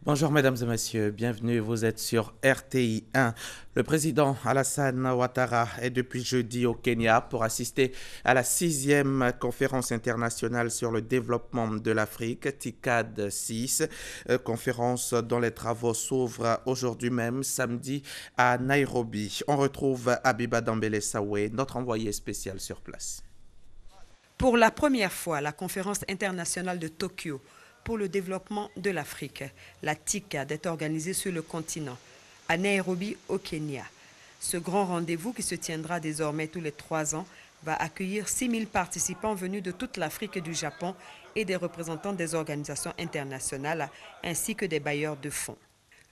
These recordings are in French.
Bonjour mesdames et messieurs, bienvenue, vous êtes sur RTI 1. Le président Alassane Ouattara est depuis jeudi au Kenya pour assister à la 6e conférence internationale sur le développement de l'Afrique, TICAD 6, conférence dont les travaux s'ouvrent aujourd'hui même, samedi, à Nairobi. On retrouve Abiba Dambele Sawe, notre envoyé spécial sur place. Pour la première fois, la conférence internationale de Tokyo pour le développement de l'Afrique, la TICAD, est organisée sur le continent, à Nairobi, au Kenya. Ce grand rendez-vous, qui se tiendra désormais tous les 3 ans, va accueillir 6000 participants venus de toute l'Afrique et du Japon et des représentants des organisations internationales, ainsi que des bailleurs de fonds.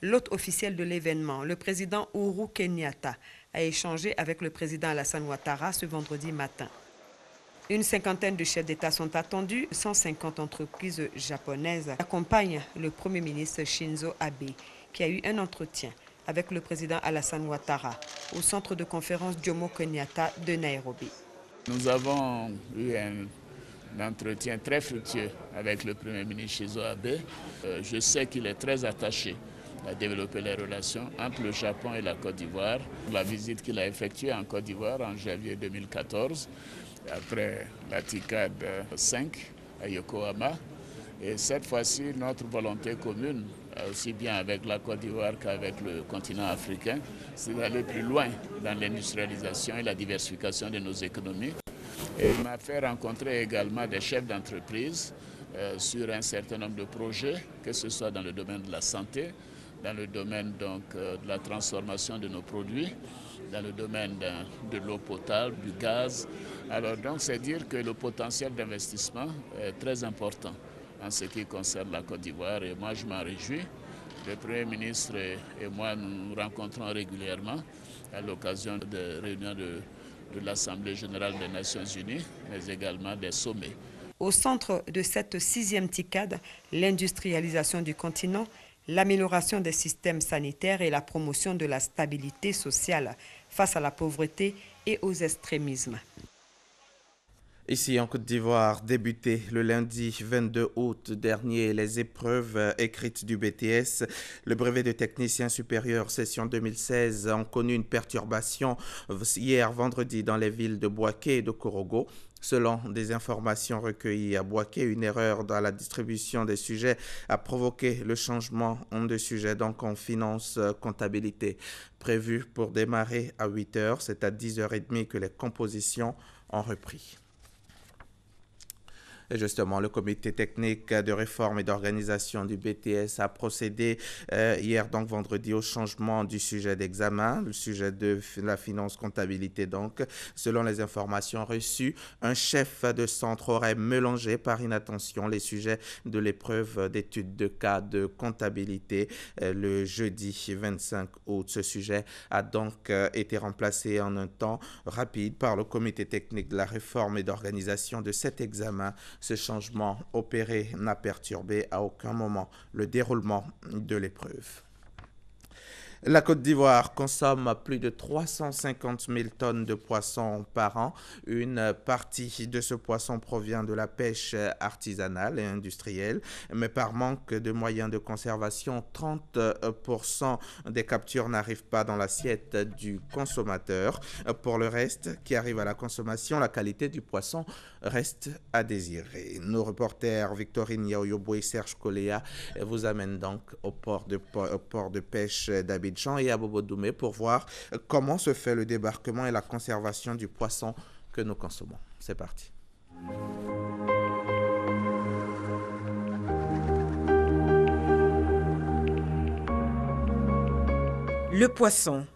L'hôte officiel de l'événement, le président Uhuru Kenyatta, a échangé avec le président Alassane Ouattara ce vendredi matin. Une cinquantaine de chefs d'État sont attendus. 150 entreprises japonaises accompagnent le Premier ministre Shinzo Abe, qui a eu un entretien avec le président Alassane Ouattara au centre de conférence Jomo Kenyatta de Nairobi. Nous avons eu un entretien très fructueux avec le Premier ministre Shinzo Abe. Je sais qu'il est très attaché à développer les relations entre le Japon et la Côte d'Ivoire. La visite qu'il a effectuée en Côte d'Ivoire en janvier 2014, après la TICAD 5 à Yokohama. Et cette fois-ci, notre volonté commune, aussi bien avec la Côte d'Ivoire qu'avec le continent africain, c'est d'aller plus loin dans l'industrialisation et la diversification de nos économies. Et il m'a fait rencontrer également des chefs d'entreprise sur un certain nombre de projets, que ce soit dans le domaine de la santé, dans le domaine de la transformation de nos produits, dans le domaine de l'eau potable, du gaz. Alors donc c'est dire que le potentiel d'investissement est très important en ce qui concerne la Côte d'Ivoire et moi je m'en réjouis. Le Premier ministre et moi nous nous rencontrons régulièrement à l'occasion de réunions de l'Assemblée générale des Nations unies, mais également des sommets. Au centre de cette 6e TICAD, l'industrialisation du continent, l'amélioration des systèmes sanitaires et la promotion de la stabilité sociale face à la pauvreté et aux extrémismes. Ici en Côte d'Ivoire, débuté le lundi 22 août dernier les épreuves écrites du BTS. Le brevet de technicien supérieur session 2016 ont connu une perturbation hier vendredi dans les villes de Bouaké et de Korogo. Selon des informations recueillies à Bouaké, une erreur dans la distribution des sujets a provoqué le changement de sujet. Donc en finance comptabilité prévu pour démarrer à 8h. C'est à 10h30 que les compositions ont repris. Et justement, le comité technique de réforme et d'organisation du BTS a procédé hier, donc vendredi, au changement du sujet d'examen, le sujet de la finance comptabilité. Donc, selon les informations reçues, un chef de centre aurait mélangé par inattention les sujets de l'épreuve d'études de cas de comptabilité le jeudi 25 août. Ce sujet a donc été remplacé en un temps rapide par le comité technique de la réforme et d'organisation de cet examen. Ce changement opéré n'a perturbé à aucun moment le déroulement de l'épreuve. La Côte d'Ivoire consomme plus de 350 000 tonnes de poissons par an. Une partie de ce poisson provient de la pêche artisanale et industrielle, mais par manque de moyens de conservation, 30% des captures n'arrivent pas dans l'assiette du consommateur. Pour le reste qui arrive à la consommation, la qualité du poisson reste à désirer. Nos reporters Victorine Yaoyobo et Serge Koléa vous amènent donc au port de pêche d'Abidjan et à Bobo Doumé pour voir comment se fait le débarquement et la conservation du poisson que nous consommons. C'est parti. Le poisson,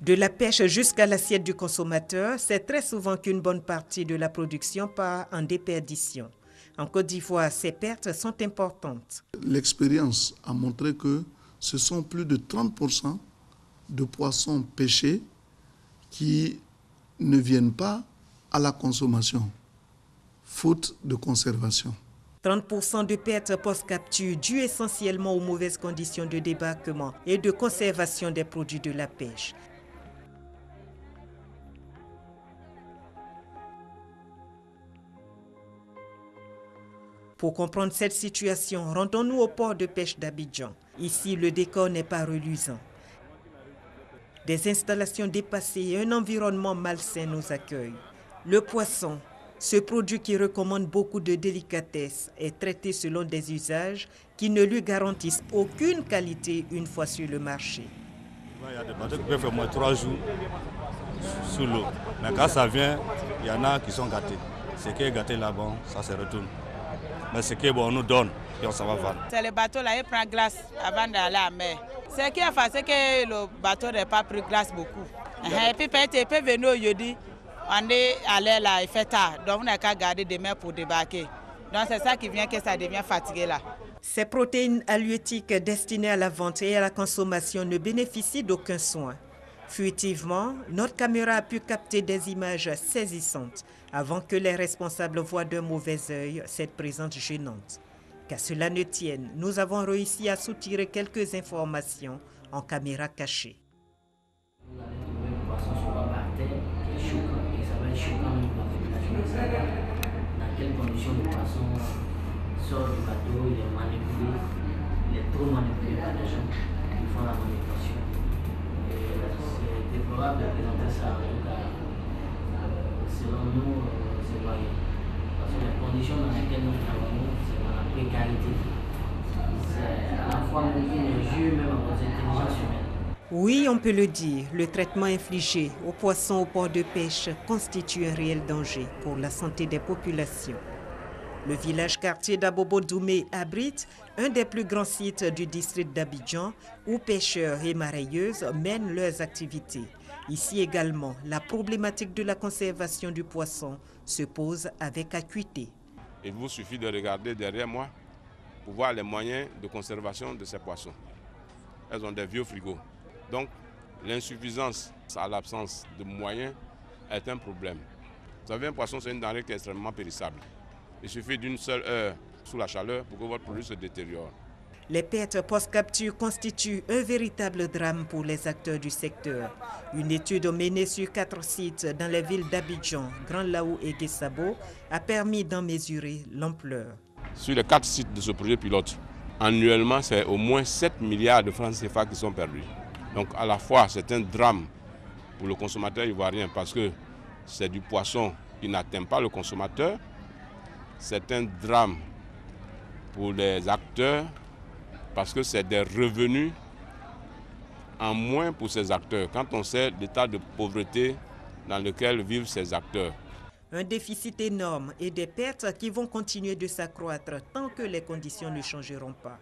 de la pêche jusqu'à l'assiette du consommateur, c'est très souvent qu'une bonne partie de la production part en déperdition. En Côte d'Ivoire, ces pertes sont importantes. L'expérience a montré que ce sont plus de 30% de poissons pêchés qui ne viennent pas à la consommation, faute de conservation. 30% de pertes post-capture dues essentiellement aux mauvaises conditions de débarquement et de conservation des produits de la pêche. Pour comprendre cette situation, rendons-nous au port de pêche d'Abidjan. Ici, le décor n'est pas reluisant. Des installations dépassées et un environnement malsain nous accueillent. Le poisson, ce produit qui recommande beaucoup de délicatesse, est traité selon des usages qui ne lui garantissent aucune qualité une fois sur le marché. Il y a des bateaux qui peuvent faire moins 3 jours sous l'eau. Mais quand ça vient, il y en a qui sont gâtés. Ce qui est gâté là-bas, ça se retourne. Mais ce qui est bon, on nous donne et on s'en va vendre. C'est le bateau là, il prend glace avant d'aller à la mer. Ce qui est fait, c'est que le bateau n'a pas pris glace beaucoup. Et puis peut-être il peut venir au Yodi, on est allé là, il fait tard. Donc on n'a qu'à garder demain pour débarquer. Donc c'est ça qui vient que ça devient fatigué là. Ces protéines halieutiques destinées à la vente et à la consommation ne bénéficient d'aucun soin. Furtivement, notre caméra a pu capter des images saisissantes avant que les responsables voient d'un mauvais œil cette présence gênante. Qu'à cela ne tienne, nous avons réussi à soutirer quelques informations en caméra cachée. Dans quelles conditions le poisson sort du bateau, il est manipulé, il est trop manipulé par les gens qui font la manipulation. C'est déplorable de présenter ça, en tout cas, selon nous, c'est moyen. Parce que les conditions dans lesquelles nous travaillons, c'est dans la précarité. C'est à la fois une injure même à notre intelligence humaine. Oui, on peut le dire, le traitement infligé aux poissons au port de pêche constitue un réel danger pour la santé des populations. Le village-quartier d'Abobo-Doumé abrite un des plus grands sites du district d'Abidjan où pêcheurs et marailleuses mènent leurs activités. Ici également, la problématique de la conservation du poisson se pose avec acuité. Il vous suffit de regarder derrière moi pour voir les moyens de conservation de ces poissons. Elles ont des vieux frigos. Donc, l'insuffisance à l'absence de moyens est un problème. Vous savez, un poisson, c'est une denrée qui est extrêmement périssable. Il suffit d'une seule heure sous la chaleur pour que votre produit se détériore. Les pertes post-capture constituent un véritable drame pour les acteurs du secteur. Une étude menée sur 4 sites dans les villes d'Abidjan, Grand Laou et Guessabo a permis d'en mesurer l'ampleur. Sur les 4 sites de ce projet pilote, annuellement, c'est au moins 7 milliards de francs CFA qui sont perdus. Donc à la fois, c'est un drame pour le consommateur ivoirien parce que c'est du poisson qui n'atteint pas le consommateur. C'est un drame pour les acteurs parce que c'est des revenus en moins pour ces acteurs quand on sait l'état de pauvreté dans lequel vivent ces acteurs. Un déficit énorme et des pertes qui vont continuer de s'accroître tant que les conditions ne changeront pas.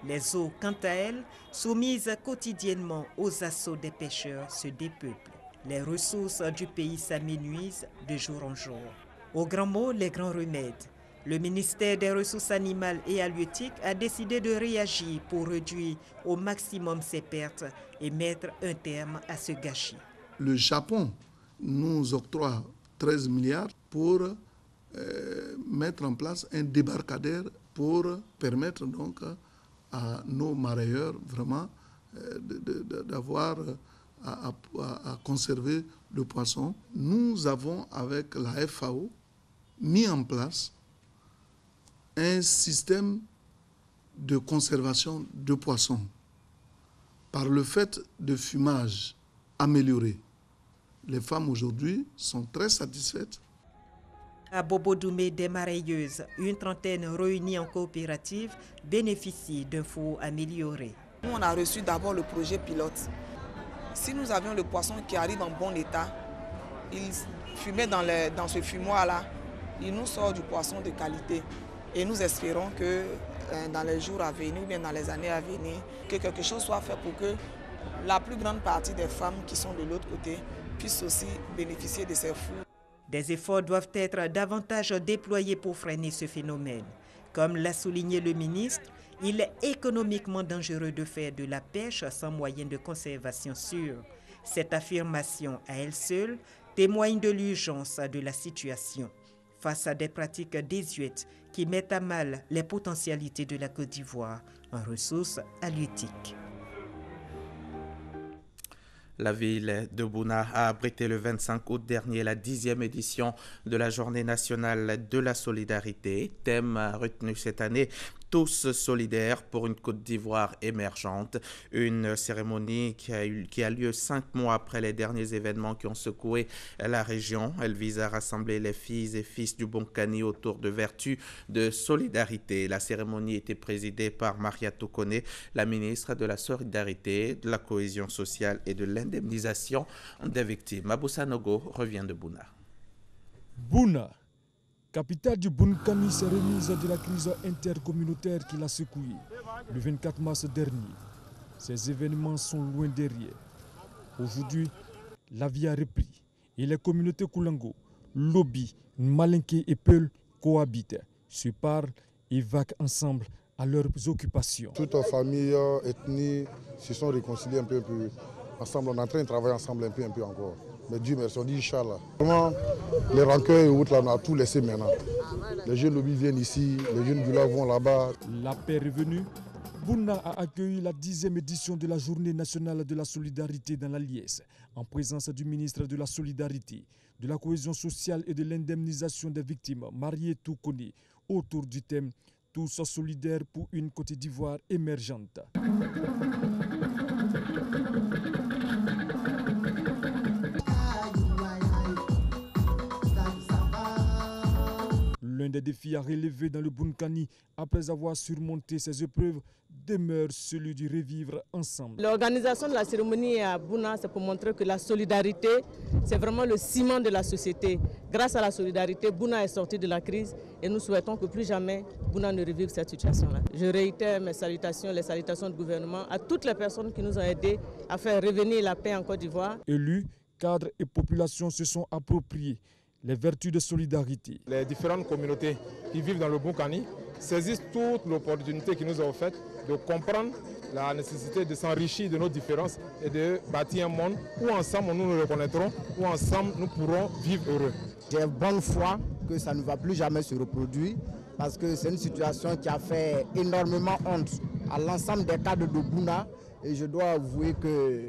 Les eaux, quant à elles, soumises quotidiennement aux assauts des pêcheurs, se dépeuplent. Les ressources du pays s'amenuisent de jour en jour. Aux grands mots, les grands remèdes. Le ministère des Ressources animales et halieutiques a décidé de réagir pour réduire au maximum ces pertes et mettre un terme à ce gâchis. Le Japon nous octroie 13 milliards pour mettre en place un débarcadère pour permettre donc à nos marailleurs vraiment d'avoir à conserver le poisson. Nous avons avec la FAO mis en place un système de conservation de poissons par le fait de fumage amélioré. Les femmes aujourd'hui sont très satisfaites. À Bobo-Doumé, des marailleuses, une trentaine réunies en coopérative, bénéficient d'un four amélioré. Nous, on a reçu d'abord le projet pilote. Si nous avions le poisson qui arrive en bon état, il fumait dans ce fumoir-là, il nous sort du poisson de qualité. Et nous espérons que dans les jours à venir ou bien dans les années à venir, que quelque chose soit fait pour que la plus grande partie des femmes qui sont de l'autre côté puissent aussi bénéficier de ces fours. Des efforts doivent être davantage déployés pour freiner ce phénomène. Comme l'a souligné le ministre, il est économiquement dangereux de faire de la pêche sans moyen de conservation sûr. Cette affirmation à elle seule témoigne de l'urgence de la situation. Face à des pratiques désuètes qui mettent à mal les potentialités de la Côte d'Ivoire en ressources halieutiques. La ville de Bouna a abrité le 25 août dernier la 10e édition de la Journée nationale de la solidarité. Thème retenu cette année, tous solidaires pour une Côte d'Ivoire émergente. Une cérémonie qui a lieu 5 mois après les derniers événements qui ont secoué la région. Elle vise à rassembler les filles et fils du Bonkani autour de vertus de solidarité. La cérémonie était présidée par Mariatou Kone, la ministre de la Solidarité, de la Cohésion sociale et de l'indemnisation des victimes. Aboussa Nogo revient de Bouna. Bouna, capitale du Bonkani, s'est remise de la crise intercommunautaire qui l'a secouée le 24 mars dernier. Ces événements sont loin derrière. Aujourd'hui, la vie a repris et les communautés Koulango, Lobi, Malinké et Peul cohabitent, se parlent et vaquent ensemble à leurs occupations. Toutes les familles, ethnies se sont réconciliées un peu ensemble. On est en train de travailler ensemble un peu encore. Mais Dieu merci, on dit Inch'Allah. Vraiment, les rancœurs et autres, là, on a tout laissé maintenant. Les jeunes lobbies viennent ici, les jeunes du vont là-bas. La paix est revenue. Bouna a accueilli la 10e édition de la Journée nationale de la solidarité dans la Liesse, en présence du ministre de la Solidarité, de la Cohésion sociale et de l'indemnisation des victimes, Mariatou Kone, autour du thème « Tous solidaires pour une Côte d'Ivoire émergente ». L'un des défis à relever dans le Bonkani, après avoir surmonté ces épreuves, demeure celui du revivre ensemble. L'organisation de la cérémonie à Bouna, c'est pour montrer que la solidarité, c'est vraiment le ciment de la société. Grâce à la solidarité, Bouna est sorti de la crise et nous souhaitons que plus jamais Bouna ne revive cette situation-là. Je réitère mes salutations, les salutations du gouvernement à toutes les personnes qui nous ont aidés à faire revenir la paix en Côte d'Ivoire. Élus, cadres et populations se sont appropriés les vertus de solidarité. Les différentes communautés qui vivent dans le Bonkani saisissent toute l'opportunité qui nous est offerte de comprendre la nécessité de s'enrichir de nos différences et de bâtir un monde où ensemble nous nous reconnaîtrons, où ensemble nous pourrons vivre heureux. J'ai bonne foi que ça ne va plus jamais se reproduire parce que c'est une situation qui a fait énormément honte à l'ensemble des cadres de Bouna et je dois avouer que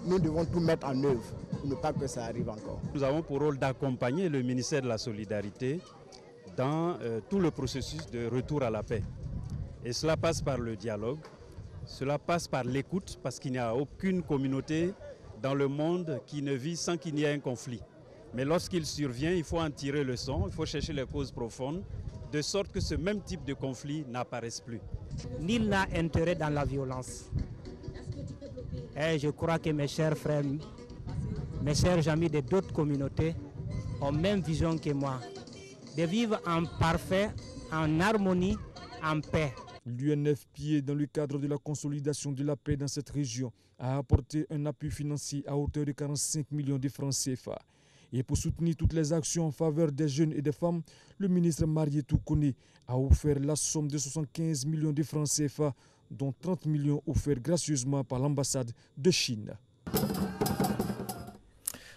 nous devons tout mettre en œuvre pour ne pas que ça arrive encore. Nous avons pour rôle d'accompagner le ministère de la Solidarité dans tout le processus de retour à la paix. Et cela passe par le dialogue, cela passe par l'écoute, parce qu'il n'y a aucune communauté dans le monde qui ne vit sans qu'il y ait un conflit. Mais lorsqu'il survient, il faut en tirer le leçon, il faut chercher les causes profondes, de sorte que ce même type de conflit n'apparaisse plus. Nul n'a intérêt dans la violence. Et je crois que mes chers frères, mes chers amis de d'autres communautés ont même vision que moi, de vivre en parfait, en harmonie, en paix. L'UNFPA, dans le cadre de la consolidation de la paix dans cette région, a apporté un appui financier à hauteur de 45 millions de francs CFA. Et pour soutenir toutes les actions en faveur des jeunes et des femmes, le ministre Mariatou Kone a offert la somme de 75 millions de francs CFA, dont 30 millions offerts gracieusement par l'ambassade de Chine.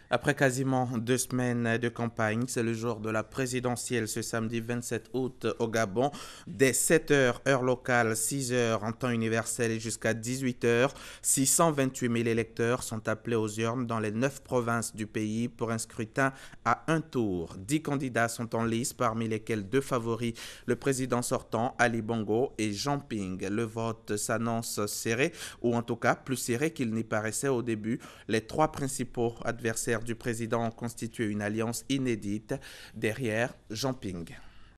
Après quasiment 2 semaines de campagne, c'est le jour de la présidentielle ce samedi 27 août au Gabon. Dès 7h, heure locale, 6h en temps universel et jusqu'à 18h, 628 000 électeurs sont appelés aux urnes dans les 9 provinces du pays pour un scrutin à un tour. 10 candidats sont en lice, parmi lesquels 2 favoris, le président sortant Ali Bongo et Jean Ping. Le vote s'annonce serré, ou en tout cas plus serré qu'il n'y paraissait au début. Les 3 principaux adversaires du président ont constitué une alliance inédite derrière Jean Ping.